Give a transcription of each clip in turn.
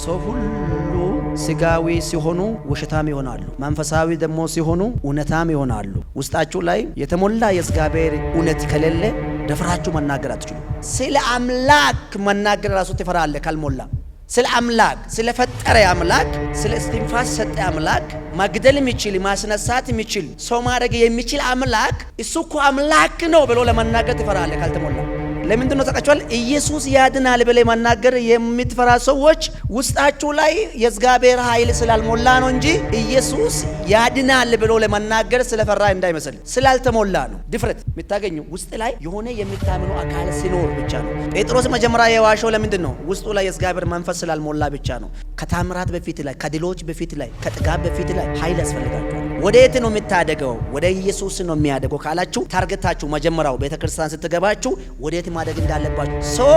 ሰው ሁሉ ስጋዊ ሲሆኑ ውሸታም ይሆናሉ፣ መንፈሳዊ ደግሞ ሲሆኑ እውነታም ይሆናሉ። ውስጣችሁ ላይ የተሞላ የእግዚአብሔር እውነት ከሌለ ደፍራችሁ መናገር አትችሉ። ስለ አምላክ መናገር ራሱ ትፈራለህ ካልሞላ። ስለ አምላክ ስለ ፈጠረ አምላክ ስለ እስትንፋስ ሰጠ አምላክ ማግደል የሚችል ማስነሳት የሚችል ሰው ማድረግ የሚችል አምላክ እሱ እኮ አምላክ ነው ብሎ ለመናገር ትፈራለህ ካልተሞላ። ለምንድን ነው ተቀጫዋል? ኢየሱስ ያድናል ብለ መናገር የምትፈራ ሰዎች ውስጣችሁ ላይ የእግዚአብሔር ኃይል ስላልሞላ ነው እንጂ ኢየሱስ ያድናል ብሎ ለመናገር ስለፈራ እንዳይመስል፣ ስላልተሞላ ነው። ድፍረት የምታገኙ ውስጥ ላይ የሆነ የምታምኑ አካል ሲኖር ብቻ ነው። ጴጥሮስ መጀመሪያ የዋሸው ለምንድን ነው? ውስጡ ላይ የእግዚአብሔር መንፈስ ስላልሞላ ብቻ ነው። ከታምራት በፊት ላይ፣ ከድሎች በፊት ላይ፣ ከጥጋብ በፊት ላይ ኃይል ያስፈልጋቸዋል። ወዴት ነው የምታደገው? ወደ ኢየሱስ ነው የሚያደገው ካላችሁ ታርጌታችሁ መጀመሪያው ቤተክርስቲያን ስትገባችሁ ወዴት ማደግ እንዳለባችሁ። ሰው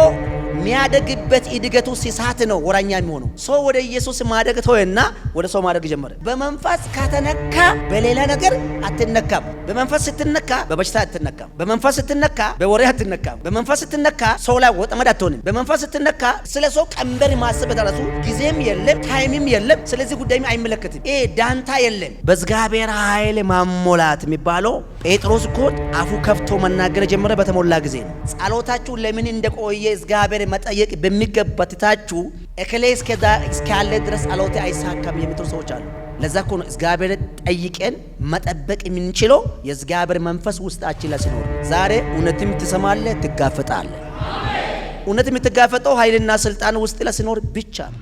የሚያደግበት እድገቱ ሲሳት ነው ወራኛ የሚሆነው። ሰው ወደ ኢየሱስ ማደግ ተወና ወደ ሰው ማደግ ጀመረ። በመንፈስ ከተነካ በሌላ ነገር አትነካም። በመንፈስ ስትነካ በበሽታ አትነካም። በመንፈስ ስትነካ በወሬ አትነካም። በመንፈስ ስትነካ ሰው ላይ ወጥመድ አትሆንም። በመንፈስ ስትነካ ስለ ሰው ቀንበር ማሰብ ተራሱ ጊዜም የለም ታይምም የለም። ስለዚህ ጉዳይም አይመለከትም። ዳንታ የለም። በእግዚአብሔር ኃይል ማሞላት የሚባለው ጴጥሮስ እኮ አፉ ከፍቶ መናገር ጀመረ በተሞላ ጊዜ ነው። ጸሎታችሁ ለምን እንደቆየ እግዚአብሔር መጠየቅ በሚገባታችሁ እከሌ እስካለ ድረስ ጸሎቴ አይሳካም የምትሉ ሰዎች አሉ። ለዛ እኮ ነው እግዚአብሔር ጠይቀን መጠበቅ የምንችለው የእግዚአብሔር መንፈስ ውስጣችን ላይ ሲኖር። ዛሬ እውነትም ትሰማለህ፣ ትጋፈጣለህ። እውነትም የምትጋፈጠው ኃይልና ስልጣን ውስጥ ላይ ሲኖር ብቻ ነው።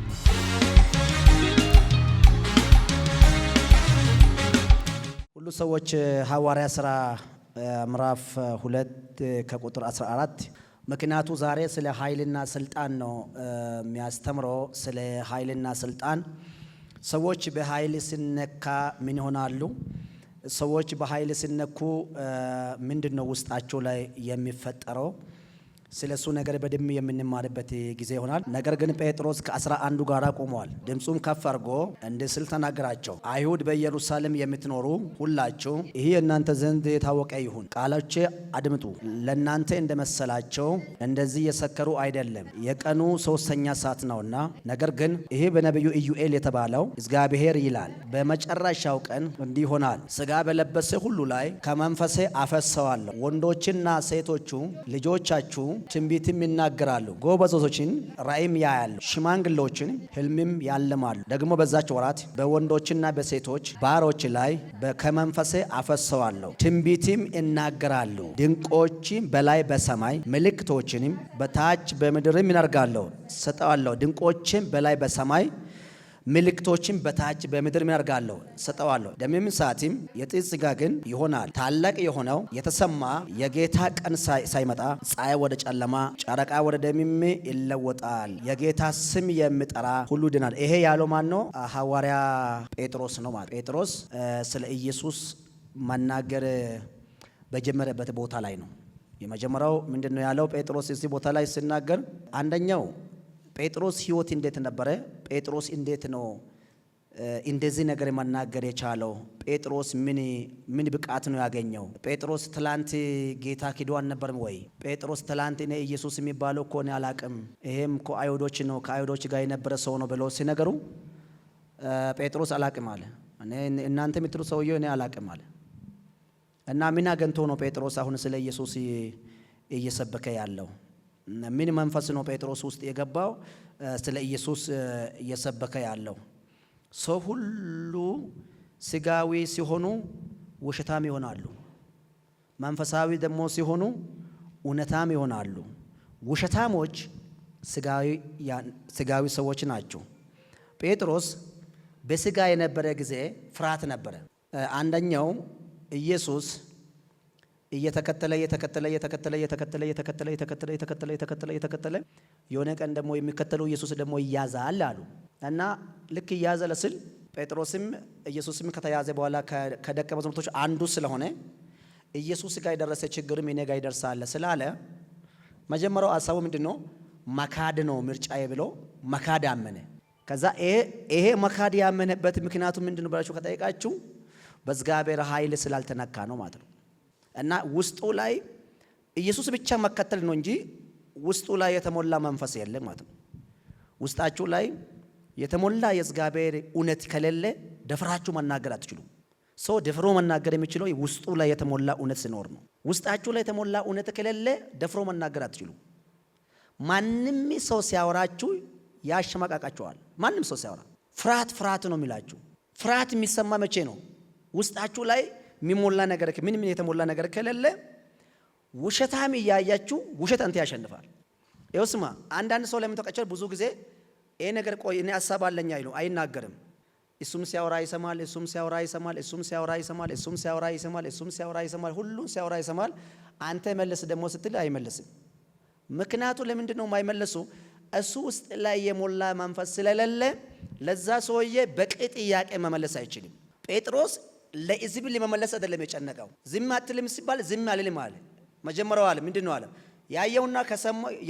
ሁሉ ሰዎች ሐዋርያ ሥራ ምዕራፍ 2 ከቁጥር 14 ምክንያቱ ዛሬ ስለ ኃይልና ስልጣን ነው የሚያስተምረው። ስለ ኃይልና ስልጣን ሰዎች በኃይል ሲነካ ምን ይሆናሉ? ሰዎች በኃይል ሲነኩ ምንድነው ውስጣቸው ላይ የሚፈጠረው? ስለሱ ነገር በደንብ የምንማርበት ጊዜ ይሆናል። ነገር ግን ጴጥሮስ ከ11 ጋር ቆመዋል። ድምጹም ከፍ አድርጎ እንዲህ ሲል ተናገራቸው። አይሁድ በኢየሩሳሌም የምትኖሩ ሁላችሁ ይህ እናንተ ዘንድ የታወቀ ይሁን፣ ቃሎቼ አድምጡ። ለእናንተ እንደመሰላቸው እንደዚህ የሰከሩ አይደለም፣ የቀኑ 3ኛ ሰዓት ነውና። ነገር ግን ይህ በነቢዩ ኢዩኤል የተባለው እግዚአብሔር ይላል፣ በመጨረሻው ቀን እንዲህ ይሆናል፣ ሥጋ በለበሰ ሁሉ ላይ ከመንፈሴ አፈሰዋለሁ። ወንዶችና ሴቶቹ ልጆቻችሁ ትንቢትም ይናገራሉ፣ ጎበዞችን ራእይም ያያሉ፣ ሽማግሌዎችን ሕልምም ያልማሉ። ደግሞ በዛች ወራት በወንዶችና በሴቶች ባሮች ላይ ከመንፈሴ አፈሰዋለሁ፣ ትንቢትም ይናገራሉ። ድንቆችም በላይ በሰማይ ምልክቶችንም በታች በምድርም ይናገራሉ ሰጠዋለሁ። ድንቆችም በላይ በሰማይ ምልክቶችን በታች በምድር ያደርጋለሁ ሰጠዋለሁ። ደምም እሳትም የጢስ ጭጋግም ይሆናል። ታላቅ የሆነው የተሰማ የጌታ ቀን ሳይመጣ ፀሐይ ወደ ጨለማ ጨረቃ ወደ ደምም ይለወጣል። የጌታ ስም የሚጠራ ሁሉ ይድናል። ይሄ ያለው ማን ነው? ሐዋርያ ጴጥሮስ ነው ማለት። ጴጥሮስ ስለ ኢየሱስ መናገር በጀመረበት ቦታ ላይ ነው። የመጀመሪያው ምንድነው ያለው? ጴጥሮስ እዚህ ቦታ ላይ ሲናገር አንደኛው ጴጥሮስ ህይወት እንዴት ነበረ? ጴጥሮስ እንዴት ነው እንደዚህ ነገር መናገር የቻለው? ጴጥሮስ ምን ብቃት ነው ያገኘው? ጴጥሮስ ትላንት ጌታ ክዶ አልነበረም ወይ? ጴጥሮስ ትላንት እኔ ኢየሱስ የሚባለው እኮ እኔ አላቅም፣ ይሄም እኮ አይሁዶች ነው ከአይሁዶች ጋር የነበረ ሰው ነው ብለው ሲነገሩ ጴጥሮስ አላቅም አለ። እናንተ የምትሉ ሰውዬው እኔ አላቅም አለ። እና ምን አገንቶ ነው ጴጥሮስ አሁን ስለ ኢየሱስ እየሰበከ ያለው? ምን መንፈስ ነው ጴጥሮስ ውስጥ የገባው ስለ ኢየሱስ እየሰበከ ያለው? ሰው ሁሉ ስጋዊ ሲሆኑ ውሸታም ይሆናሉ፣ መንፈሳዊ ደግሞ ሲሆኑ እውነታም ይሆናሉ። ውሸታሞች ስጋዊ ሰዎች ናቸው። ጴጥሮስ በስጋ የነበረ ጊዜ ፍርሃት ነበረ። አንደኛው ኢየሱስ እየተከተለ የሆነ ቀን ደግሞ የሚከተለው ኢየሱስ ደግሞ ይያዛል አሉ። እና ልክ ይያዛል ስል ጴጥሮስም ኢየሱስም ከተያዘ በኋላ ከደቀ መዛሙርቶች አንዱ ስለሆነ ኢየሱስ ጋር የደረሰ ችግርም እኔ ጋር ይደርሳል ስላለ መጀመሪያው ሐሳቡ ምንድነው? መካድ ነው ምርጫዬ ብሎ መካድ አመነ። ከዛ ይሄ መካድ ያመነበት ምክንያቱ ምንድነው ብላችሁ ከጠየቃችሁ በእግዚአብሔር ኃይል ስላልተነካ ነው ማለት ነው። እና ውስጡ ላይ ኢየሱስ ብቻ መከተል ነው እንጂ ውስጡ ላይ የተሞላ መንፈስ የለም ማለት ነው። ውስጣችሁ ላይ የተሞላ የእግዚአብሔር እውነት ከሌለ ደፍራችሁ መናገር አትችሉም። ሰው ደፍሮ መናገር የሚችለው ውስጡ ላይ የተሞላ እውነት ሲኖር ነው። ውስጣችሁ ላይ የተሞላ እውነት ከሌለ ደፍሮ መናገር አትችሉም። ማንም ሰው ሲያወራችሁ ያሸማቃቃችኋል። ማንም ሰው ሲያወራ ፍርሃት ነው የሚላችሁ። ፍርሃት የሚሰማ መቼ ነው? ውስጣችሁ ላይ የሚሞላ ነገር ምን የተሞላ ነገር ከሌለ ውሸታም እያያችሁ ውሸት አንተ ያሸንፋል። ይኸውስማ አንዳንድ ሰው ለምን ተቀጨል ብዙ ጊዜ ይሄ ነገር ቆይ እኔ ሐሳብ አለኝ አይሉ አይናገርም። እሱም ሲያወራ ይሰማል፣ እሱም ሲያወራ ይሰማል፣ እሱም ሲያወራ ይሰማል፣ እሱም ሲያወራ ይሰማል፣ እሱም ሲያወራ ይሰማል፣ ሁሉም ሲያወራ ይሰማል። አንተ መልስ ደግሞ ስትል አይመልስም። ምክንያቱ ለምንድን ነው የማይመልሱ? እሱ ውስጥ ላይ የሞላ መንፈስ ስለሌለ ለዛ ሰውዬ በቂ ጥያቄ መመለስ አይችልም። ጴጥሮስ ለሕዝብ ለመመለስ አይደለም የጨነቀው። ዝም አትልም ሲባል ዝም አልልም አለ። መጀመሪያው አለ ምንድነው አለ?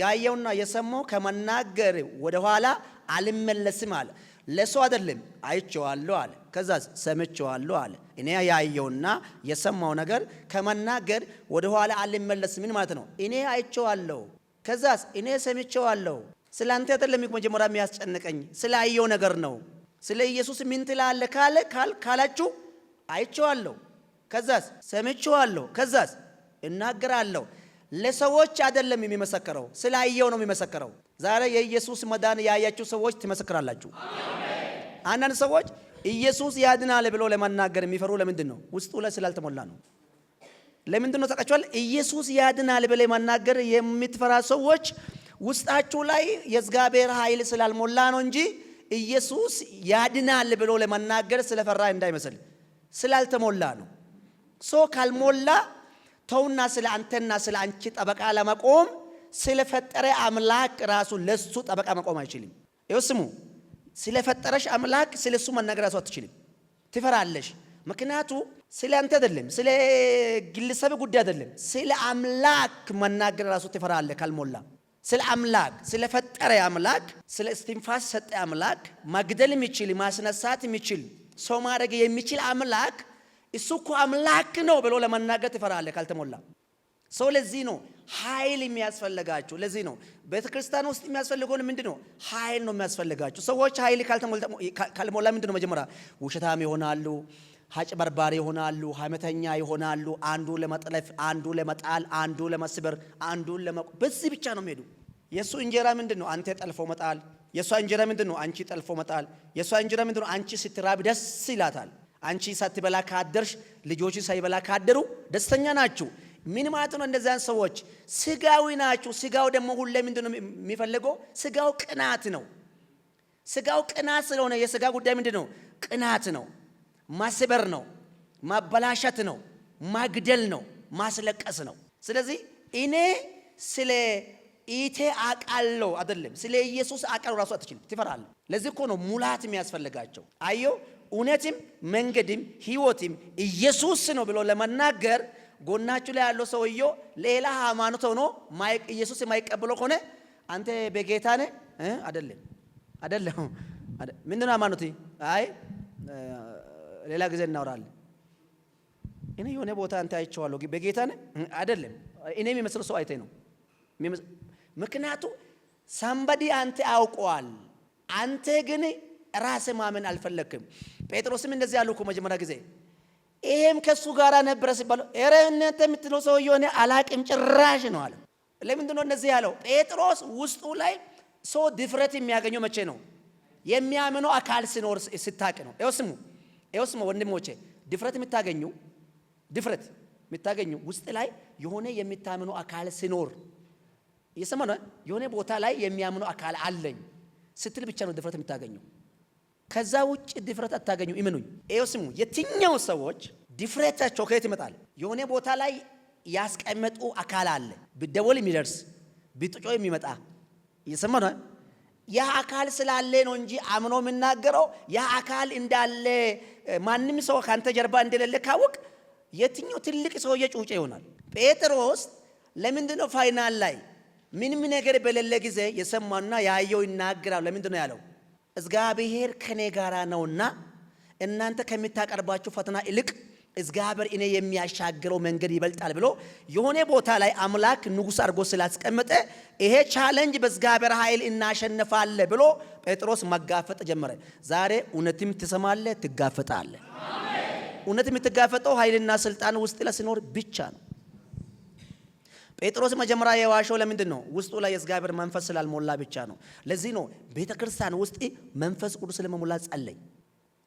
ያየውና የሰማው ከመናገር ወደ ኋላ አልመለስም አለ። ለሰው አይደለም አይቼዋለሁ አለ። ከዛስ ሰምቼዋለሁ አለ። እኔ ያየውና የሰማው ነገር ከመናገር ወደ ኋላ አልመለስም። ምን ማለት ነው? እኔ አይቼዋለሁ፣ ከዛስ እኔ ሰምቼዋለሁ። ስላንተ አይደለም መጀመሪያ የሚያስጨንቀኝ ስላየው ነገር ነው። ስለ ኢየሱስ ምን ትላለህ ካላችሁ አይቼዋለሁ፣ ከዛስ ሰምቼዋለሁ፣ ከዛስ እናገራለሁ። ለሰዎች አይደለም የሚመሰከረው፣ ስላየው ነው የሚመሰከረው። ዛሬ የኢየሱስ መዳን ያያችሁ ሰዎች ትመሰክራላችሁ። አንዳንድ ሰዎች ኢየሱስ ያድናል ብሎ ለመናገር የሚፈሩ ለምንድን ነው? ውስጡ ላይ ስላልተሞላ ነው። ለምንድን ነው ታውቃችኋል? ኢየሱስ ያድናል ብሎ ለመናገር የምትፈራ ሰዎች ውስጣችሁ ላይ የእግዚአብሔር ኃይል ስላልሞላ ነው እንጂ ኢየሱስ ያድናል ብሎ ለመናገር ስለፈራ እንዳይመስል፣ ስላልተሞላ ነው። ካልሞላ ተውና ስለ አንተና ስለ አንቺ ጠበቃ ለመቆም ስለፈጠረ አምላክ ራሱ ለሱ ጠበቃ መቆም አይችልም። ይኸው ስሙ፣ ስለፈጠረሽ አምላክ ስለሱ መናገር ራሱ አትችልም። ትፈራለሽ። ምክንያቱ ስለ አንተ አይደለም፣ ስለ ግለሰብ ጉዳይ አይደለም፣ ስለ አምላክ መናገር ራሱ ትፈራለህ ካልሞላ። ስለ አምላክ ስለፈጠረ አምላክ ስለ እስትንፋስ ሰጠ አምላክ ማግደል የሚችል ማስነሳት የሚችል ሰው ማድረግ የሚችል አምላክ እሱ እኮ አምላክ ነው ብሎ ለመናገር ትፈራለህ ካልተሞላ። ሰው ለዚህ ነው ኃይል የሚያስፈልጋችሁ። ለዚህ ነው ቤተክርስቲያን ውስጥ የሚያስፈልገው ምንድነው? ኃይል ነው የሚያስፈልጋችሁ። ሰዎች ኃይል ካልሞላ ምንድነው? መጀመሪያ ውሸታም ይሆናሉ፣ አጭበርባሪ ይሆናሉ፣ ሐሜተኛ ይሆናሉ። አንዱ ለመጥለፍ፣ አንዱ ለመጣል፣ አንዱ ለመስበር፣ አንዱ በዚህ ብቻ ነው የሚሄዱ። የሱ እንጀራ ምንድነው? አንተ ጠልፎ መጣል። የሷ እንጀራ ምንድነው? አንቺ ጠልፎ መጣል። የሷ እንጀራ ምንድነው? አንቺ ስትራብ ደስ ይላታል። አንቺ ሳትበላ ካደርሽ ልጆች ሳይበላ ካደሩ ደስተኛ ናችሁ። ምን ማለት ነው? እንደዛን ሰዎች ስጋዊ ናችሁ። ስጋው ደግሞ ሁሌ ምንድነው የሚፈልገው? ስጋው ቅናት ነው። ስጋው ቅናት ስለሆነ የስጋ ጉዳይ ምንድነው? ቅናት ነው፣ ማስበር ነው፣ ማበላሸት ነው፣ ማግደል ነው፣ ማስለቀስ ነው። ስለዚህ እኔ ስለ ኢቴ አቃለው አይደለም ስለ ኢየሱስ አቃሉ ራሱ አትችልም፣ ትፈራለህ። ለዚህ እኮ ነው ሙላት የሚያስፈልጋቸው። አየው እውነትም መንገድም ሕይወትም ኢየሱስ ነው ብሎ ለመናገር ጎናችሁ ላይ ያለው ሰውየው ሌላ ሃይማኖት ሆኖ ኢየሱስ የማይቀበለው ከሆነ አንተ በጌታ ነህ አይደለም። ምንድነው ሃይማኖት? አይ ሌላ ጊዜ እናወራለን። እኔ የሆነ ቦታ አንተ አይቼዋለሁ በጌታ ነህ አይደለም። እኔ የሚመስለው ሰው አይቴ ነው። ምክንያቱ ሳምባዲ አንተ አውቀዋል፣ አንተ ግን ራስ ማመን አልፈለክም። ጴጥሮስም እንደዚህ ያለው እኮ መጀመሪያ ጊዜ ይሄም ከሱ ጋር ነበር ሲባል እረነተ የምትለው ሰው የሆነ አላቅም ጭራሽ ነው አለ። ለምንድን ነው እንደዚህ ያለው? ጴጥሮስ ውስጡ ላይ ሰው ድፍረት የሚያገኘው መቼ ነው? የሚያምነው አካል ሲኖር ስታቅ ነው። ይኸው ስሙ ወንድሞቼ፣ ድፍረት የምታገኙ ውስጥ ላይ የሆነ የሚታምነው አካል ሲኖር እየሰማህ ነው። የሆነ ቦታ ላይ የሚያምነው አካል አለኝ ስትል ብቻ ነው ድፍረት የምታገኘው። ከዛ ውጭ ድፍረት አታገኙ። እመኑኝ። ይኸው ስሙ፣ የትኛው ሰዎች ድፍረታቸው ከየት ይመጣል? የሆነ ቦታ ላይ ያስቀመጡ አካል አለ፣ ብደወል የሚደርስ ብጥጮ የሚመጣ እየሰማህ ነው። ያ አካል ስላለ ነው እንጂ አምኖ የምናገረው ያ አካል እንዳለ ማንም ሰው ካንተ ጀርባ እንደሌለ ካወቅ የትኛው ትልቅ ሰውዬ ጩጬ ይሆናል። ጴጥሮስ ለምንድን ነው ፋይናል ላይ ምንም ነገር በሌለ ጊዜ የሰማውና ያየው ይናገራል? ለምንድን ነው ያለው? እግዚአብሔር ከኔ ጋራ ነውና እናንተ ከምታቀርባችሁ ፈተና ይልቅ እግዚአብሔር እኔ የሚያሻግረው መንገድ ይበልጣል ብሎ የሆነ ቦታ ላይ አምላክ ንጉሥ አድርጎ ስላስቀመጠ ይሄ ቻሌንጅ በእግዚአብሔር ኃይል እናሸንፋለን ብሎ ጴጥሮስ መጋፈጥ ጀመረ። ዛሬ እውነትም ትሰማለህ፣ ትጋፈጣለህ። እውነትም የምትጋፈጠው ኃይልና ስልጣን ውስጥ ላይ ሲኖር ብቻ ነው። ጴጥሮስ መጀመሪያ የዋሸው ለምንድን ነው? ውስጡ ላይ የእግዚአብሔር መንፈስ ስላልሞላ ብቻ ነው። ለዚህ ነው ቤተክርስቲያን ውስጥ መንፈስ ቅዱስ ለመሞላት ጸለይ።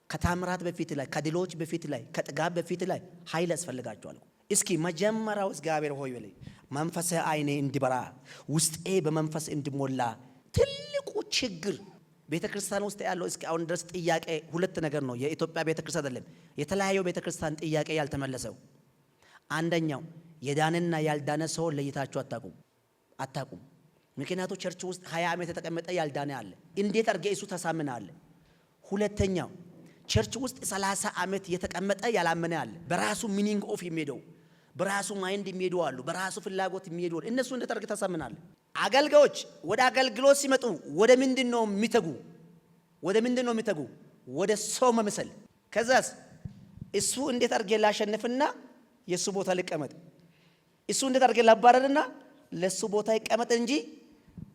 ከታምራት በፊት ላይ፣ ከድሎች በፊት ላይ፣ ከጥጋብ በፊት ላይ ኃይል ያስፈልጋቸዋል። እስኪ መጀመሪያው እግዚአብሔር ሆይ በለኝ፣ መንፈስ አይኔ እንዲበራ፣ ውስጤ በመንፈስ እንዲሞላ። ትልቁ ችግር ቤተክርስቲያን ውስጥ ያለው እስኪ አሁን ድረስ ጥያቄ ሁለት ነገር ነው። የኢትዮጵያ ቤተክርስቲያን አይደለም፣ የተለያዩ ቤተክርስቲያን ጥያቄ ያልተመለሰው አንደኛው የዳነና ያልዳነ ሰው ለይታችሁ አታቁም። ምክንያቱ ቸርች ውስጥ 20 ዓመት የተቀመጠ ያልዳነ አለ። እንዴት አርገ እሱ ተሳምነ አለ። ሁለተኛው ቸርች ውስጥ 30 ዓመት የተቀመጠ ያላመነ አለ። በራሱ ሚኒንግ ኦፍ የሚሄደው በራሱ ማይንድ የሚሄዱ አሉ። በራሱ ፍላጎት የሚሄዱ እነሱ እንዴት አርገ ተሳምናለ። አገልጋዮች ወደ አገልግሎት ሲመጡ ወደ ምንድነው የሚተጉ? ወደ ሰው መምሰል። ከዛስ እሱ እንዴት አርገ ላሸነፍና የሱ ቦታ ልቀመጥ፣ እሱ እንዴት አርገ ላባረርና ለሱ ቦታ ይቀመጥ እንጂ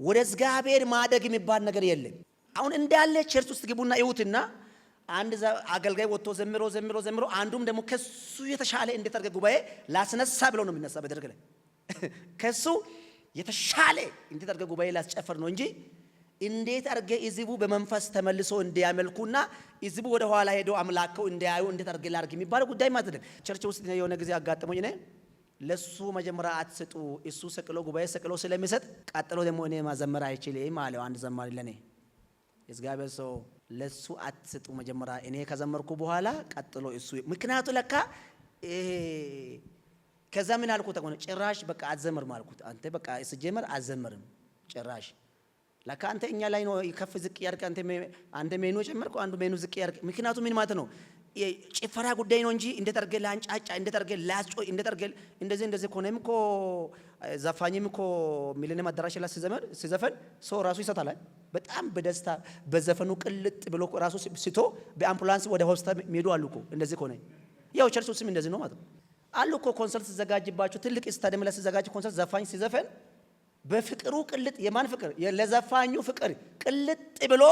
ወደ እግዚአብሔር ማደግ የሚባል ነገር የለም። አሁን እንዳለ ቸርች ውስጥ ግቡና ይውትና አንድ አገልጋይ ወጥቶ ዘምሮ አንዱም ደግሞ ከሱ የተሻለ እንዴት አርገ ጉባኤ ላስነሳ ብሎ ነው የሚነሳ። በደረገ ላይ ከሱ የተሻለ እንዴት አርገ ጉባኤ ላስጨፈር ነው እንጂ እንዴት አርገ ህዝቡ በመንፈስ ተመልሶ እንዲያመልኩና ህዝቡ ወደ ኋላ ሄዶ አምላከው እንዲያዩ እንዴት አርገ ላርግ የሚባል ጉዳይ ማለት ነው። ቸርች ውስጥ የሆነ ጊዜ አጋጥሞኝ እኔ ለሱ መጀመሪያ አትስጡ፣ እሱ ሰቅሎ ጉባኤ ሰቅሎ ስለሚሰጥ ቀጥሎ ደግሞ እኔ ማዘመር አይችልም አለው አንድ ዘማሪ ለኔ። የእግዚአብሔር ሰው ለሱ አትስጡ፣ መጀመሪያ እኔ ከዘመርኩ በኋላ ቀጥሎ እሱ። ምክንያቱ ለካ ከዛ ምን አልኩት ተቆነ ጭራሽ በቃ አትዘምር ማልኩት። አንተ በቃ እስጀመር አትዘምርም ጭራሽ ለካ አንተ እኛ ላይ ነው ከፍ ዝቅ ያርክ። አንተ ሜኑ ጨመርኩ፣ አንዱ ሜኑ ዝቅ ያርክ። ምክንያቱ ምን ማለት ነው? ጭፈራ ጉዳይ ነው እንጂ እንዴት አርገ ላንጫጫ፣ እንዴት አርገ ላስጮይ፣ እንዴት አርገ እንደዚህ ኮነም ኮ ዘፋኝም ኮ ሚሊኒየም አዳራሽ ላይ ሲዘፈን ሰው ራሱ ይሰታል። በጣም በደስታ በዘፈኑ ቅልጥ ብሎ ራሱ ሲቶ በአምቡላንስ ወደ ሆስፒታል የሚሄዱ አሉ እኮ። እንደዚህ ኮነ ያው ቸርች ውስጥም እንደዚህ ነው ማለት ነው አሉ እኮ። ኮንሰርት ሲዘጋጅባቸው ትልቅ ስታዲየም ላይ ሲዘጋጅ ኮንሰርት ዘፋኝ ሲዘፈን በፍቅሩ ቅልጥ፣ የማን ፍቅር? ለዘፋኙ ፍቅር ቅልጥ ብሎ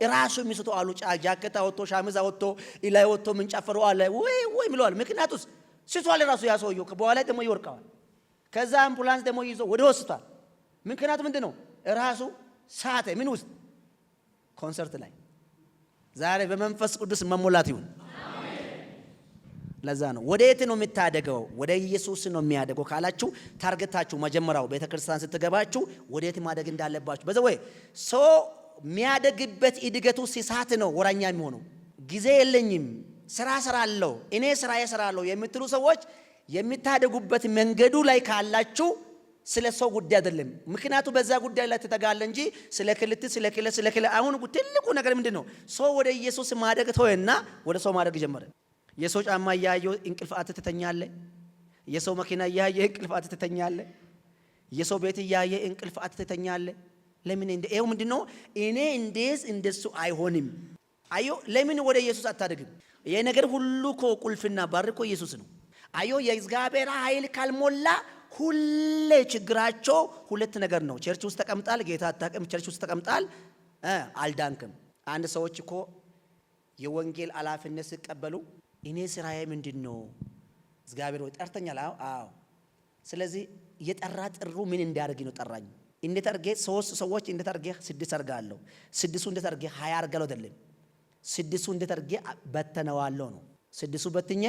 ራሱ የሚስቱ አሉ። ጃኬት አወጥቶ ሻሚዝ አወጥቶ ኢላይ ወጥቶ ምን ጨፈሩ አለ ወይ ምለዋል። ምክንያቱስ ሲቷል ራሱ ያሰውየው። በኋላ ደግሞ ይወርቃል። ከዛ አምቡላንስ ደግሞ ይዞ ወደ ሆስፒታል። ምክንያቱ ምንድነው? ራሱ ሳተ። ምን ውስጥ? ኮንሰርት ላይ። ዛሬ በመንፈስ ቅዱስ መሞላት ይሁን። ለዛ ነው ወዴት ነው የምታደገው? ወደ ኢየሱስ ነው የሚያደገው ካላችሁ ታርጌታችሁ መጀመሪያው ቤተክርስቲያን ስትገባችሁ ወዴት ማደግ እንዳለባችሁ። በዛ ወይ ሰው የሚያደግበት እድገቱ ሲሳት ነው ወራኛ የሚሆነው። ጊዜ የለኝም ስራ አለው እኔ ስራ እሰራለሁ የምትሉ ሰዎች የሚታደጉበት መንገዱ ላይ ካላችሁ ስለ ሰው ጉዳይ አይደለም። ምክንያቱም በዛ ጉዳይ ላይ ተተጋለ እንጂ ስለ ክልት አሁን ትልቁ ነገር ምንድነው? ሰው ወደ ኢየሱስ ማደግ ተወና ወደ ሰው ማደግ ጀመረ። የሰው ጫማ እያየሁ እንቅልፍ አትተኛለ። የሰው መኪና እያየህ እንቅልፍ አትተኛለ። የሰው ቤት እያየህ እንቅልፍ አትተኛለ። ለምን ይሄው ምንድነው? እኔ እንደሱ አይሆንም። አዮ ለምን ወደ ኢየሱስ አታደግም? ይሄ ነገር ሁሉ ቁልፍና በር ኢየሱስ ነው። አዮ የእግዚአብሔር ኃይል ካልሞላ ሁሌ ችግራቸው ሁለት ነገር ነው። ቸርች ውስጥ ተቀምጣል፣ ጌታ አታውቅም። ቸርች ውስጥ ተቀምጣል፣ አልዳንክም። አንድ ሰዎች እኮ የወንጌል ኃላፊነት ሲቀበሉ እኔ ስራዬ ምንድነው? እግዚአብሔር ወይ ጠርተኛል። አዎ። ስለዚህ የጠራ ጥሩ ምን እንዲያደርግ ነው ጠራኝ። እንዴት አርገ ሶስት ሰዎች እንዴት አርገ 6 አርጋለሁ፣ 6ሱ እንዴት አርገ 20 አርጋለሁ አይደለም። 6ሱ እንዴት አርገ በተነዋለሁ ነው። 6ሱ በትኜ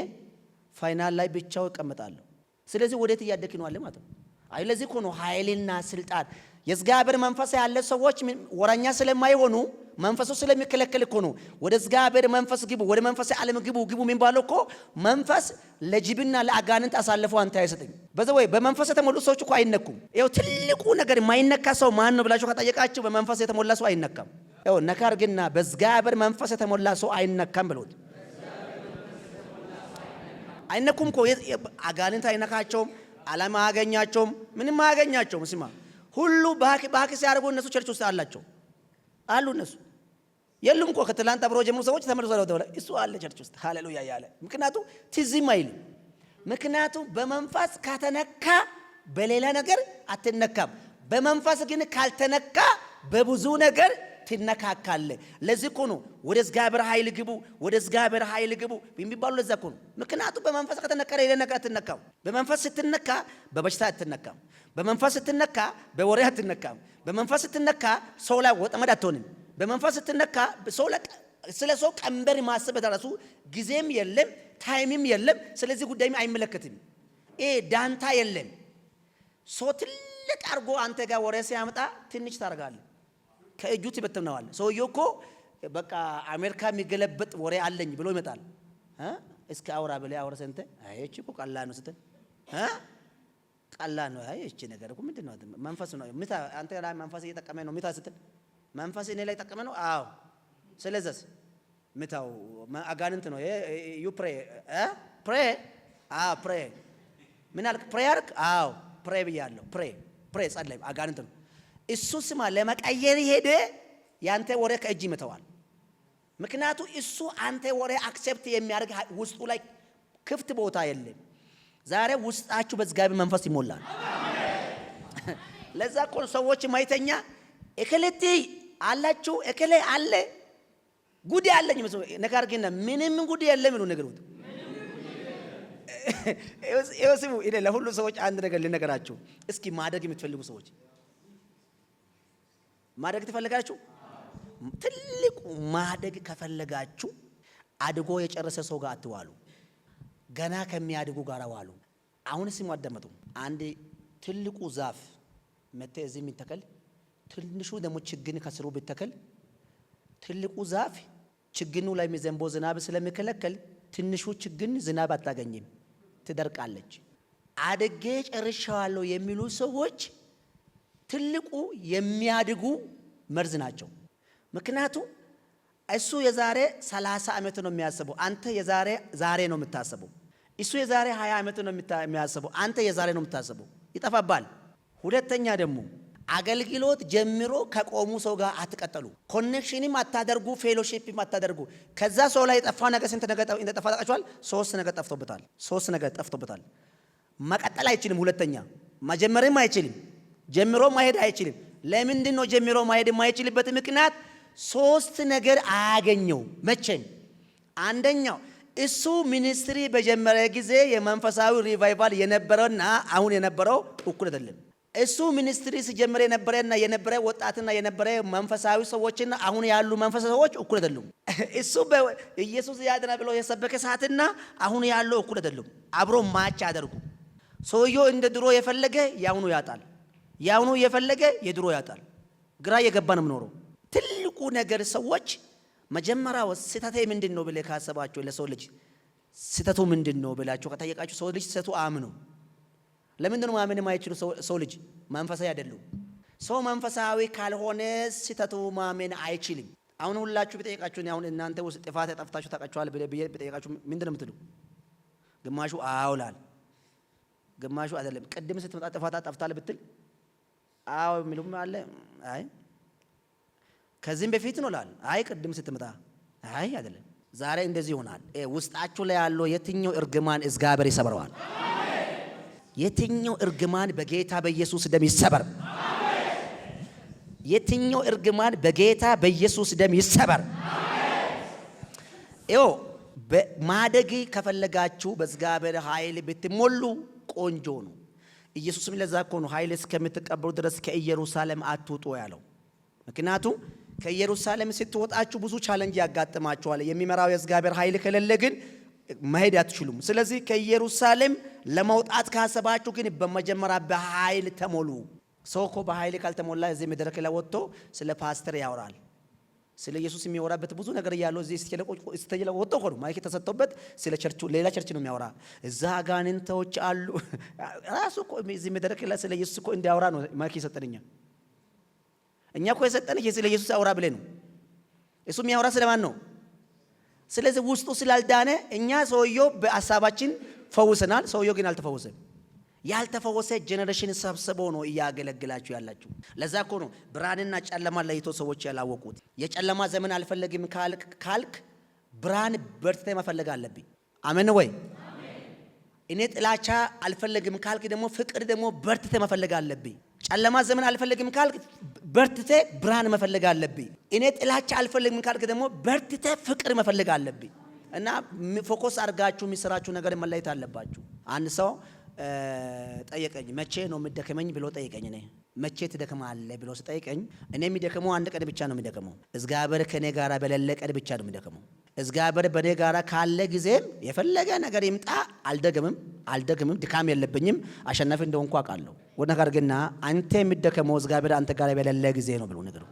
ፋይናል ላይ ብቻው ይቀመጣለሁ። ስለዚህ ወዴት እያደክ ነው አለ ማለት ነው። አይ ለዚህ እኮ ነው ኃይልና ስልጣን የእግዚአብሔር መንፈስ ያለ ሰዎች ወራኛ ስለማይሆኑ መንፈሱ ስለሚከለከል እኮ ነው። ወደ እግዚአብሔር መንፈስ ግቡ፣ ወደ መንፈስ ዓለም ግቡ የሚባለው እኮ መንፈስ ለጅብና ለአጋንንት አሳልፎ አንተ አይሰጥም። በዛ ወይ በመንፈስ የተሞሉ ሰዎች እኮ አይነኩም። ይኸው ትልቁ ነገር የማይነካ ሰው ማን ነው ብላችሁ ከጠየቃችሁ በመንፈስ የተሞላ ሰው አይነካም። ይኸው ነካር ግና በእግዚአብሔር መንፈስ የተሞላ ሰው አይነካም ብሎት አይነኩም እኮ። አጋንንት አይነካቸውም፣ ዓለም አያገኛቸውም፣ ምንም አያገኛቸውም። ስማ ሁሉ ባክ ሲያደርጉ እነሱ ቸርች ውስጥ አላቸው አሉ። እነሱ የሉም እኮ ከትላንት አብሮ ጀምሮ ሰዎች ተመልሰው ወደ እሱ አለ ቸርች ውስጥ ሃሌሉያ ያለ። ምክንያቱም ትዝም አይልም። ምክንያቱም በመንፈስ ከተነካ በሌላ ነገር አትነካም። በመንፈስ ግን ካልተነካ በብዙ ነገር ትነካካለ። ለዚህ እኮ ነው ወደ እግዚአብሔር ኃይል ግቡ፣ ወደ እግዚአብሔር ኃይል ግቡ የሚባለው ለዛ እኮ ነው። ምክንያቱም በመንፈስ ከተነካ ሌላ ነገር አትነካም። በመንፈስ ስትነካ በበሽታ አትነካም። በመንፈስ ስትነካ በወሬ አትነካም። በመንፈስ ስትነካ ሰው ላይ ወጥመድ አትሆንም። በመንፈስ ስትነካ ስለ ሰው ቀንበር ማሰብ ራሱ ጊዜም የለም ታይምም የለም። ስለዚህ ጉዳይም አይመለከትም። ዳንታ የለም። ሰው ትልቅ አርጎ አንተ ጋር ወሬ ሲያመጣ ትንሽ ታረጋለህ፣ ከእጁ ትበትነዋለህ። ሰውየው እኮ በቃ አሜሪካ የሚገለበጥ ወሬ አለኝ ብሎ ይመጣል። እስኪ አውራ ብለህ አውራ ሰንተ እቺ እኮ ቀላል ነው ስትል ቀላል ነው። እቺ ነገር እኮ ምንድነው? መንፈስ ነው። አንተ ላይ መንፈስ እየጠቀመ ነው ምታ ስትል መንፈስ እኔ ላይ ጠቀመ ነው። አዎ ስለዚህ ምታው አጋንንት ነው። ዩ ፕሬ ፕሬ ምን አልክ? ፕሬ አርክ? አዎ ፕሬ ብያለሁ። ፕሬ ጸለይ። አጋንንት ነው እሱ። ስማ ለመቀየር ሄደ ያንተ ወሬ ከእጅ ይመተዋል። ምክንያቱ እሱ አንተ ወሬ አክሴፕት የሚያደርግ ውስጡ ላይ ክፍት ቦታ የለም። ዛሬ ውስጣችሁ በእግዚአብሔር መንፈስ ይሞላል። ለዛ እኮ ሰዎች ማይተኛ እከለቲ አላችሁ እከለ አለ ጉድ ያለኝ ነገር ግን ምንም ጉድ የለም ነው ነገሩት። እዩስሙ እኔ ለሁሉ ሰዎች አንድ ነገር ልነገራችሁ። እስኪ ማደግ የምትፈልጉ ሰዎች ማደግ ትፈልጋችሁ? ትልቁ ማደግ ከፈለጋችሁ አድጎ የጨረሰ ሰው ጋር አትዋሉ፣ ገና ከሚያድጉ ጋር ዋሉ። አሁን ስሙ አዳመጡ። አንድ ትልቁ ዛፍ መተ እዚህ የሚተከል ትንሹ ደግሞ ችግኝ ከስሩ ቢተከል ትልቁ ዛፍ ችግኙ ላይ የሚዘንበው ዝናብ ስለሚከለከል ትንሹ ችግኝ ዝናብ አታገኝም፣ ትደርቃለች። አድጌ ጨርሻለሁ የሚሉ ሰዎች ትልቁ የሚያድጉ መርዝ ናቸው። ምክንያቱም እሱ የዛሬ 30 ዓመት ነው የሚያስበው፣ አንተ ዛሬ ነው የምታስበው። እሱ የዛሬ 20 ዓመት ነው የሚያስበው፣ አንተ የዛሬ ነው የምታስበው። ይጠፋባል። ሁለተኛ ደግሞ አገልግሎት ጀምሮ ከቆሙ ሰው ጋር አትቀጠሉ። ኮኔክሽንም አታደርጉ፣ ፌሎሺፕም አታደርጉ። ከዛ ሰው ላይ የጠፋ ነገር ስንት ነገር እንደጠፋ ታውቃችኋል? 3 ነገር ጠፍቶበታል። 3 ነገር ጠፍቶበታል። መቀጠል አይችልም። ሁለተኛ መጀመርም አይችልም፣ ጀምሮ ማሄድ አይችልም። ለምንድን ነው ጀምሮ ማሄድ የማይችልበት ምክንያት? 3 ነገር አያገኘው። መቼም አንደኛው እሱ ሚኒስትሪ በጀመረ ጊዜ የመንፈሳዊ ሪቫይቫል የነበረውና አሁን የነበረው እኩል አይደለም። እሱ ሚኒስትሪ ሲጀምር የነበረ ወጣትና የነበረ መንፈሳዊ ሰዎችና አሁን ያሉ መንፈሳዊ ሰዎች እኩል አይደሉም። እሱ ኢየሱስ ያድናል ብሎ የሰበከ ሰዓትና አሁን ያለው እኩል አይደሉም። አብሮ ማች አደርጉ። ሰውየው እንደ ድሮ የፈለገ ያውኑ ያጣል፣ ያውኑ የፈለገ የድሮ ያጣል። ግራ የገባ ነው የምኖረው። ትልቁ ነገር ሰዎች መጀመሪያው ስህተቴ ምንድን ነው ብለህ ካሰባችሁ፣ ለሰው ልጅ ስህተቱ ምንድን ነው ብላችሁ ከጠየቃችሁ፣ ሰው ልጅ ስህተቱ አምኖ ለምንድን ነው ማመን የማይችሉ? ሰው ልጅ መንፈሳዊ አይደሉም። ሰው መንፈሳዊ ካልሆነ ስህተቱ ማመን አይችልም። አሁን ሁላችሁ ቢጠይቃችሁ፣ አሁን እናንተ ውስጥ ጥፋት ያጠፍታችሁ ታውቃችኋል ብዬ ቢጠይቃችሁ ምንድን ነው የምትሉ? ግማሹ አውላል፣ ግማሹ አይደለም። ቅድም ስትመጣ ጥፋት አጠፍታል ብትል አው የሚሉም አለ። አይ ከዚህም በፊት ነው ላል። አይ ቅድም ስትመጣ አይ አይደለም። ዛሬ እንደዚህ ይሆናል። ውስጣችሁ ላይ ያለው የትኛው እርግማን እግዚአብሔር ይሰብረዋል። የትኛው እርግማን በጌታ በኢየሱስ ደም ይሰበር። የትኛው እርግማን በጌታ በኢየሱስ ደም ይሰበር። ማደግ ከፈለጋችሁ በእግዚአብሔር ኃይል ብትሞሉ ቆንጆ ነው። ኢየሱስም ለዛ እኮ ነው ኃይል እስከምትቀበሉ ድረስ ከኢየሩሳሌም አትውጡ ያለው። ምክንያቱም ከኢየሩሳሌም ስትወጣችሁ ብዙ ቻሌንጅ ያጋጥማችኋል። የሚመራው የእግዚአብሔር ኃይል ከሌለ ግን መሄድ አትችሉም። ስለዚህ ከኢየሩሳሌም ለመውጣት ካሰባችሁ ግን በመጀመሪያ በኃይል ተሞሉ። ሰው እኮ በኃይል ካልተሞላ እዚህ መድረክ ላይ ወጥቶ ስለ ፓስተር ያወራል፣ ስለ ኢየሱስ የሚያወራበት ብዙ ነገር ያለው እዚህ ስተጀለ ወጥቶ እኮ ነው ማይክ ተሰጥቶበት ስለ ቸርቹ ሌላ ቸርች ነው የሚያወራ። እዛ አጋንንቶች አሉ። ራሱ እኮ እዚህ መድረክ ላይ ስለ ኢየሱስ እኮ እንዲያወራ ነው ማይክ የሰጠንኛ። እኛ እኮ የሰጠን ስለ ኢየሱስ አውራ ብለን ነው። እሱ የሚያወራ ስለማን ነው? ስለዚህ ውስጡ ስላልዳነ እኛ ሰውየው በሐሳባችን ፈውሰናል፣ ሰውየው ግን አልተፈወሰም። ያልተፈወሰ ጄኔሬሽን ሰብስበው ነው እያገለግላችሁ ያላችሁ። ለዛ እኮ ነው ብርሃንና ጨለማ ለይቶ ሰዎች ያላወቁት። የጨለማ ዘመን አልፈልግም ካልክ ብርሃን በርትተህ መፈለግ አለብኝ። አሜን ወይ? እኔ ጥላቻ አልፈልግም ካልክ ደግሞ ፍቅር ደግሞ በርትተህ መፈለግ አለብኝ። ጨለማ ዘመን አልፈልግም ካልክ በርትተህ ብርሃን መፈለግ አለብኝ። እኔ ጥላቻ አልፈልግም ካልክ ደግሞ በርትተህ ፍቅር መፈለግ አለብኝ። እና ፎከስ አድርጋችሁ የሚሰራችሁ ነገር መለየት አለባችሁ። አንድ ሰው ጠየቀኝ፣ መቼ ነው የምደከመኝ ብሎ ጠየቀኝ። እኔ መቼ ትደክማለህ ብሎ ሲጠይቀኝ እኔ የሚደክመው አንድ ቀን ብቻ ነው የሚደክመው። እግዚአብሔር ከኔ ጋር በሌለ ቀን ብቻ ነው የሚደክመው። እግዚአብሔር በኔ ጋር ካለ ጊዜም የፈለገ ነገር ይምጣ አልደግምም፣ ድካም የለብኝም፣ አሸናፊ እንደሆንኩ አውቃለሁ። ነገር ግን አንተ የሚደከመው እግዚአብሔር አንተ ጋር በሌለ ጊዜ ነው ብሎ ነገሩ።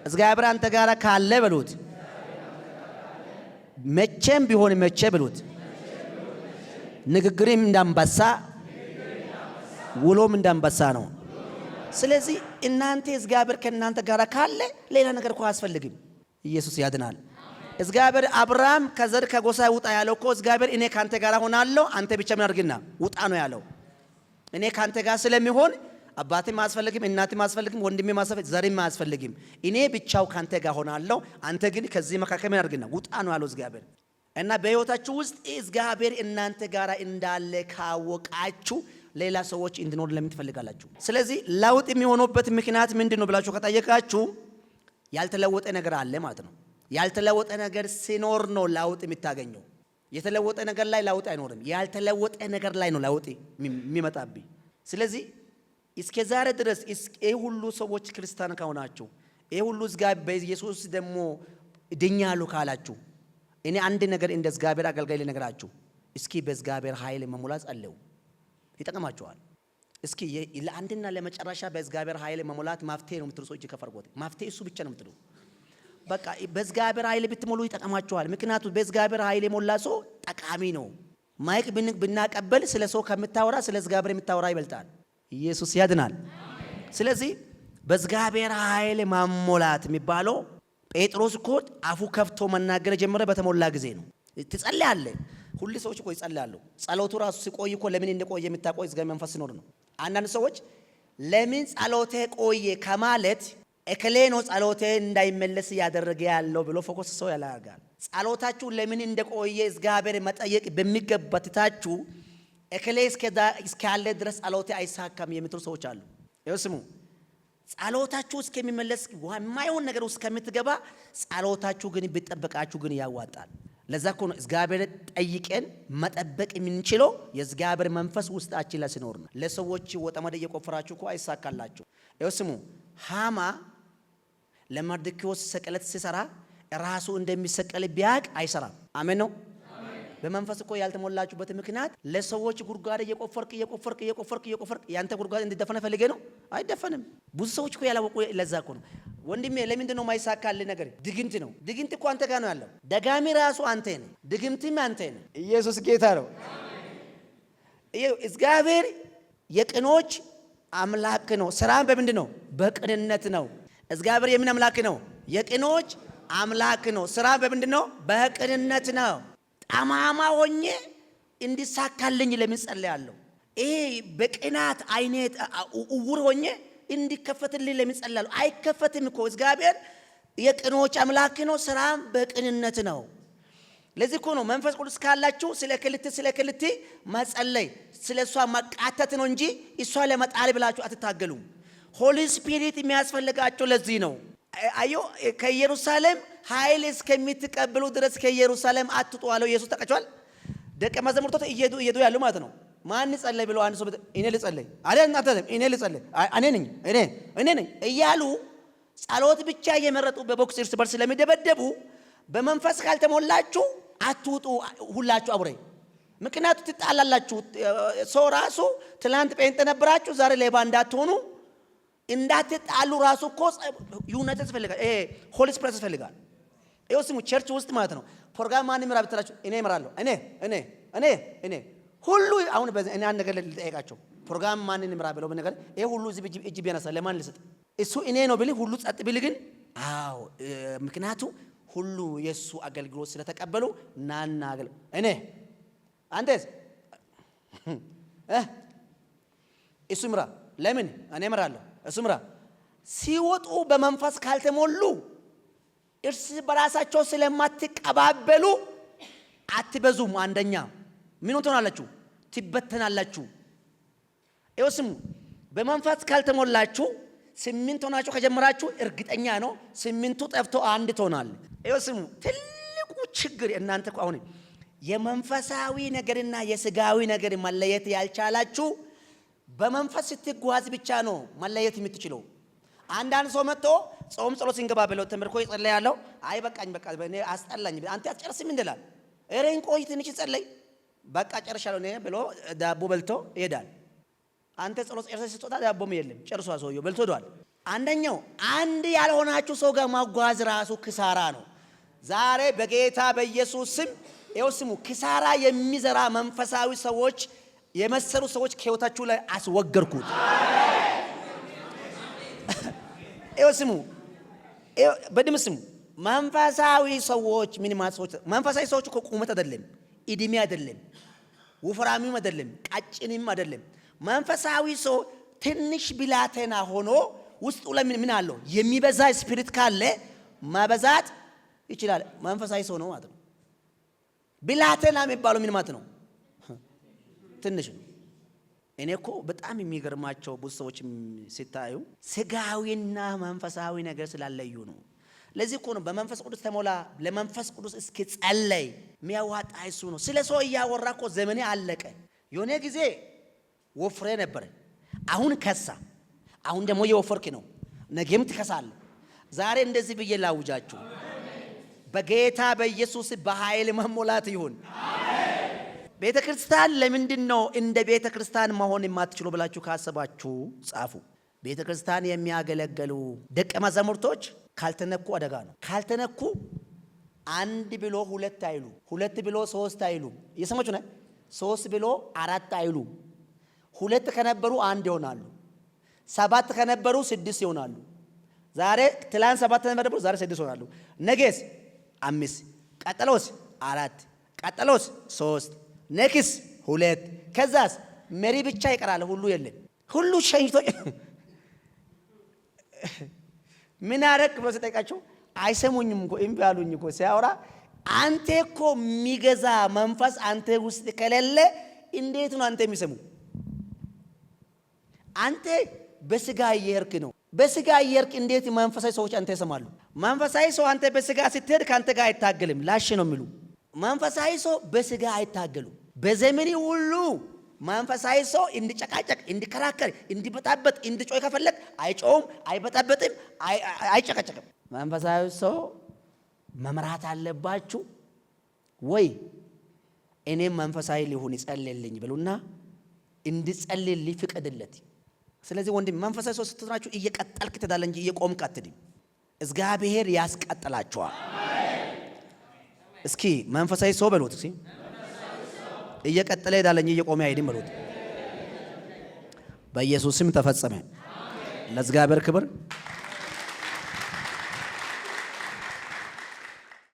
እግዚአብሔር አንተ ጋር ካለ በሉት፣ መቼም ቢሆን መቼ ብሉት፣ ንግግርም እንዳንበሳ ውሎም እንዳንበሳ ነው። ስለዚህ እናንተ እግዚአብሔር ከእናንተ ጋር ካለ ሌላ ነገር እኮ አያስፈልግም። ኢየሱስ ያድናል። እግዚአብሔር አብርሃም ከዘር ከጎሳ ውጣ ያለው እኮ እግዚአብሔር እኔ ካንተ ጋር ሆናለሁ አንተ ብቻ ምን አድርግና ውጣ ነው ያለው። እኔ ካንተ ጋር ስለሚሆን አባቴም አያስፈልግም፣ እናቴም አያስፈልግም፣ ወንድሜም አያስፈልግም፣ ዘሬም አያስፈልግም። እኔ ብቻው ካንተ ጋር ሆናለሁ አንተ ግን ከዚህ መካከል ምን አድርግና ውጣ ነው ያለው እግዚአብሔር። እና በህይወታችሁ ውስጥ እግዚአብሔር እናንተ ጋር እንዳለ ካወቃችሁ ሌላ ሰዎች እንዲኖር ለምን ትፈልጋላችሁ? ስለዚህ ለውጥ የሚሆኑበት ምክንያት ምንድነው ብላችሁ ከጠየቃችሁ ያልተለወጠ ነገር አለ ማለት ነው። ያልተለወጠ ነገር ሲኖር ነው ለውጥ የምታገኘው። የተለወጠ ነገር ላይ ለውጥ አይኖርም። ያልተለወጠ ነገር ላይ ነው ለውጥ የሚመጣብኝ። ስለዚህ እስከ ዛሬ ድረስ ይሄ ሁሉ ሰዎች ክርስቲያን ከሆናችሁ ይሄ ሁሉ እግዚአብሔር በኢየሱስ ደግሞ ድኛሉ ካላችሁ እኔ አንድ ነገር እንደ እግዚአብሔር አገልጋይ ልነግራችሁ፣ እስኪ በእግዚአብሔር ኃይል መሙላት ጸልዩ፣ ይጠቅማችኋል። እስኪ ለአንድና ለመጨረሻ በእግዚአብሔር ኃይል መሙላት መፍትሄ ነው የምትሉ ሰዎች ከፈርጎት መፍትሄ እሱ ብቻ ነው የምትሉ። በቃ በእግዚአብሔር ኃይል ብትሞሉ ይጠቅማችኋል። ምክንያቱም በእግዚአብሔር ኃይል የሞላ ሰው ጠቃሚ ነው። ማይክ ብናቀበል ስለ ሰው ከምታወራ ስለ እግዚአብሔር የምታወራ ይበልጣል። ኢየሱስ ያድናል። ስለዚህ በእግዚአብሔር ኃይል ማሞላት የሚባለው ጴጥሮስ እኮ አፉ ከፍቶ መናገር ጀመረ በተሞላ ጊዜ ነው። ትጸልያለህ። ሁሉ ሰዎች እኮ ይጸልያሉ። ጸሎቱ ራሱ ሲቆይ እኮ ለምን እንደቆየ የምታቆይ እግዚአብሔር መንፈስ ሲኖር ነው። አንዳንድ ሰዎች ለምን ጸሎቴ ቆየ ከማለት እከሌ ነው ጸሎቴ እንዳይመለስ ያደረገ ያለው ብሎ ፎከስ ሰው ያላጋል። ጸሎታችሁ ለምን እንደቆየ እግዚአብሔር መጠየቅ በሚገባታችሁ እከሌ እስካለ ድረስ ጸሎቴ አይሳካም የምትሉ ሰዎች አሉ። ይኸው ስሙ፣ ጸሎታችሁ እስከሚመለስ የማይሆን ነገር ውስጥ ከምትገባ ጸሎታችሁ ግን ቢጠበቃችሁ ግን ያዋጣል። ለዛ እኮ ነው እግዚአብሔር ጠይቀን መጠበቅ የምንችለው የእግዚአብሔር መንፈስ ውስጣችን ላይ ሲኖር ነው። ለሰዎች ወጥመድ እየቆፈራችሁ እኮ አይሳካላችሁ። ይኸው ስሙ፣ ሃማ ለመርዶክዮስ ሰቀለት ሲሰራ ራሱ እንደሚሰቀል ቢያቅ አይሰራም። አሜን ነው። በመንፈስ እኮ ያልተሞላችሁበት ምክንያት ለሰዎች ጉርጓድ እየቆፈርክ ያንተ ጉርጓድ እንዲደፈነ ፈልገ ነው። አይደፈንም። ብዙ ሰዎች እኮ ያላወቁ ለዛ እኮ ነው። ወንድሜ ለምንድን ነው የማይሳካልህ ነገር? ድግምት ነው። ድግምት እኮ አንተ ጋር ነው ያለው። ደጋሚ ራሱ አንተ ነህ፣ ድግምትም አንተ ነህ። ኢየሱስ ጌታ ነው። እግዚአብሔር የቅኖች አምላክ ነው። ስራም በምንድን ነው? በቅንነት ነው። እግዚአብሔር የምን አምላክ ነው? የቅኖች አምላክ ነው። ስራም በምንድን ነው? በቅንነት ነው። ጠማማ ሆኜ እንዲሳካልኝ ለምን ጸልያለሁ? ይሄ በቅናት አይነት እውር ሆኜ እንዲከፈትልኝ ለምን ጸልያለሁ? አይከፈትም እኮ። እግዚአብሔር የቅኖች አምላክ ነው። ስራም በቅንነት ነው። ለዚህ እኮ ነው መንፈስ ቅዱስ ካላችሁ ስለ ክልት መጸለይ ስለ እሷ መቃተት ነው እንጂ እሷ ለመጣል ብላችሁ አትታገሉም። ሆሊ ስፒሪት የሚያስፈልጋቸው ለዚህ ነው። አዮ ከኢየሩሳሌም ኃይል እስከምትቀበሉ ድረስ ከኢየሩሳሌም አትጡ አለው ኢየሱስ። ተቀጫዋል። ደቀ መዛሙርቶች እየሄዱ ያሉ ማለት ነው። ማን ጸለይ ብለው አንድ ሰው እኔ ልጸልይ አለ እናንተም እኔ ልጸልይ እኔ ነኝ እያሉ ጸሎት ብቻ እየመረጡ በቦክስ እርስ በርስ ስለሚደበደቡ በመንፈስ ካልተሞላችሁ አትውጡ ሁላችሁ አብሬ። ምክንያቱም ትጣላላችሁ። ሰው ራሱ ትላንት ጴንጤ ነበራችሁ ዛሬ ሌባ እንዳትሆኑ እንዳትጣሉ ራሱ እኮ ዩናይት ያስፈልጋል። ሆሊ ስፒሪት ያስፈልጋል። ይኸው ስሙ፣ ቸርች ውስጥ ማለት ነው ፕሮግራም ማን ይመራ ብትላችሁ እኔ እመራለሁ። እኔ ሁሉ አሁን በዚህ እኔ አንድ ነገር ልጠይቃቸው፣ ፕሮግራም ማን ይመራ ብለው በነገር ይሄ ሁሉ እጅ ቢያነሳ ለማን ልሰጥ? እሱ እኔ ነው ቢል ሁሉ ጸጥ ቢል ግን አዎ፣ ምክንያቱ ሁሉ የሱ አገልግሎት ስለተቀበሉ ናና አገልግሎት እኔ አንተስ እሱ ምራ። ለምን እኔ እምራለሁ? እሱ ምራ። ሲወጡ በመንፈስ ካልተሞሉ እርስ በራሳቸው ስለማትቀባበሉ አትበዙም። አንደኛ ምን ትሆናላችሁ? ትበተናላችሁ። ይኸው ስሙ፣ በመንፈስ ካልተሞላችሁ 8 ሆናችሁ ከጀመራችሁ እርግጠኛ ነው 8ቱ ጠፍቶ አንድ ትሆናል። ይኸው ስሙ፣ ትልቁ ችግር እናንተ አሁን የመንፈሳዊ ነገርና የስጋዊ ነገር መለየት ያልቻላችሁ በመንፈስ ስትጓዝ ብቻ ነው መለየት የምትችለው። አንዳንድ ሰው መጥቶ ጾም ጸሎት ሲንገባ ብለው ተመርኮ ይጸልያለሁ። አይ በቃኝ፣ በቃ በእኔ አስጠላኝ። አንተ አትጨርስም እንደላል። እሬን ቆይ ትንሽ ጸልይ፣ በቃ ጨርሻለሁ እኔ ብሎ ዳቦ በልቶ ይሄዳል። አንተ ጸሎት ጨርሰህ ስትወጣ ዳቦም የለም፣ ጨርሷል ሰውየው፣ በልቶ ሄዷል። አንደኛው አንድ ያልሆናችሁ ሰው ጋር ማጓዝ ራሱ ክሳራ ነው። ዛሬ በጌታ በኢየሱስ ስም ይኸው ስሙ፣ ክሳራ የሚዘራ መንፈሳዊ ሰዎች የመሰሉ ሰዎች ከህይወታችሁ ላይ አስወገርኩት። ይኸው ስሙ፣ በድምፅ ስሙ። መንፈሳዊ ሰዎች ምን ማለት ሰዎች? መንፈሳዊ ሰዎች እኮ ቁመት አይደለም፣ እድሜ አይደለም፣ ወፍራምም አይደለም፣ ቀጭንም አይደለም። መንፈሳዊ ሰው ትንሽ ብላቴና ሆኖ ውስጡ ላይ ምን አለው? የሚበዛ ስፒሪት ካለ ማበዛት ይችላል። መንፈሳዊ ሰው ነው ማለት ነው። ብላቴና የሚባለው ምን ማለት ነው? ትንሽ ነው። እኔ እኮ በጣም የሚገርማቸው ብዙ ሰዎች ሲታዩ ስጋዊና መንፈሳዊ ነገር ስላለዩ ነው። ለዚህ እኮ ነው በመንፈስ ቅዱስ ተሞላ፣ ለመንፈስ ቅዱስ እስኪ ጸለይ የሚያዋጣ እሱ ነው። ስለ ሰው እያወራ እኮ ዘመኔ አለቀ። የሆነ ጊዜ ወፍሬ ነበር፣ አሁን ከሳ። አሁን ደግሞ የወፈርክ ነው፣ ነገም ትከሳለህ። ዛሬ እንደዚህ ብዬ ላውጃችሁ፣ በጌታ በኢየሱስ በኃይል መሞላት ይሁን። ቤተ ክርስቲያን ለምንድን ነው እንደ ቤተ ክርስቲያን መሆን የማትችሉ ብላችሁ ካሰባችሁ ጻፉ። ቤተ ክርስቲያን የሚያገለግሉ ደቀ መዛሙርቶች ካልተነኩ አደጋ ነው። ካልተነኩ አንድ ብሎ ሁለት አይሉ፣ ሁለት ብሎ ሶስት አይሉ። እየሰማችሁ ነው? ሶስት ብሎ አራት አይሉ። ሁለት ከነበሩ አንድ ይሆናሉ። ሰባት ከነበሩ ስድስት ይሆናሉ። ዛሬ ትላንት ሰባት ከነበሩ ዛሬ ስድስት ይሆናሉ። ነገስ አምስት፣ ቀጠሎስ አራት፣ ቀጠሎስ ሶስት፣ ነክስ ሁለት። ከዛስ መሪ ብቻ ይቀራል። ሁሉ የለም። ሁሉ ሸኝቶ ምን አረክ ብሎ ሲጠይቃቸው አይሰሙኝም እኮ እምቢ አሉኝ እኮ ሲያወራ። አንተ እኮ የሚገዛ መንፈስ አንተ ውስጥ ከሌለ እንዴት ነው አንተ የሚሰሙ? አንተ በስጋ እየሄድክ ነው። በስጋ እየሄድክ እንዴት መንፈሳዊ ሰዎች አንተ ይሰማሉ? መንፈሳዊ ሰው አንተ በስጋ ስትሄድ ካንተ ጋር አይታገልም፣ ላሽ ነው የሚሉ። መንፈሳዊ ሰው በስጋ አይታገሉ። በዘመኔ ሁሉ መንፈሳዊ ሰው እንዲጨቃጨቅ፣ እንዲከራከር፣ እንዲበጣበጥ፣ እንዲጮህ ከፈለክ አይጮህም፣ አይበጣበጥም፣ አይጨቃጨቅም። መንፈሳዊ ሰው መምራት አለባችሁ ወይ? እኔም መንፈሳዊ ሊሆን ይጸልልኝ ብሉና እንዲጸልልኝ ፍቀድለት። ስለዚህ ወንድም መንፈሳዊ ሰው ስትሆናችሁ እየቀጠልክ ትዳለ እንጂ እየቆምክ አትድም። እግዚአብሔር ያስቀጥላችኋል። እስኪ መንፈሳዊ ሰው በሉት። እስኪ እየቀጠለ ሄዳለ እንጂ እየቆመ አይድም በሉት። በኢየሱስ ስም ተፈጸመ። ለእግዚአብሔር ክብር